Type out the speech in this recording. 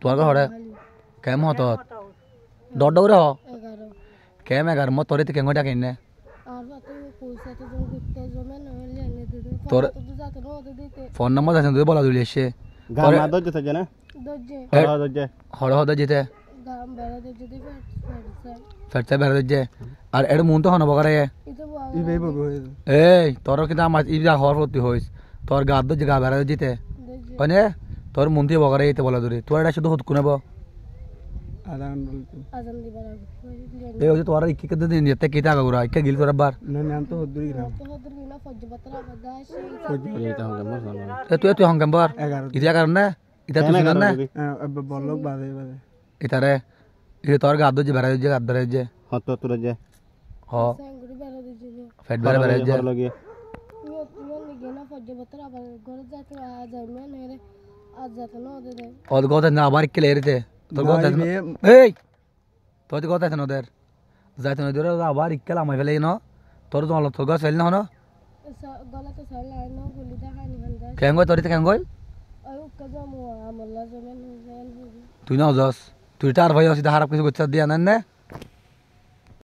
তোমার হরে কেম হত ডর ডরে হ কেম 11 মত তোরে কেন ডাকে নে তোর ফোন নম্বর আছে তুই বলা দিলি এসে গাম না দজ্জে থাকে না দজ্জে হড় হদ যেতে ফেরতে বের দজ্জে আর এর মন তো হন বগরে এই তোর কিন্তু আমার ইজা হওয়ার প্রতি হইস তোর গা দজ্জে গা বের যেতে মানে তোর মন দিয়ে বগরে এইতে বলা দিলি তোর এটা শুধু হত কুনাবো এই হচ্ছে তোর ইকে কত দিন যেতে কিতা গরা ইকে গিল তোর বার না নাম তো হদুরি গ্রাম তুই হংগাম্বার 11 ইদিয়া কারণ না ইতা তুই শুনন না বলক বাদে বাদে ইতারে ইরে তোর গা দজ্জে বের দজ্জে গা বের দজ্জে হত তোর যে হ ফেট বের বের দজ্জে লাগে ওদ কথা না আবার ইকে লেরিতে তোর কথা এই তোর কথা আছে নদের যাইতে নদের আবার ইকে লামাই ফেলে ন তোর তো তোর গাছ ফেল না হনো কেন গই তোর কেন গই তুই না যাস তুই তার ভাই আছে হারাপ কিছু করছিস দিয়া না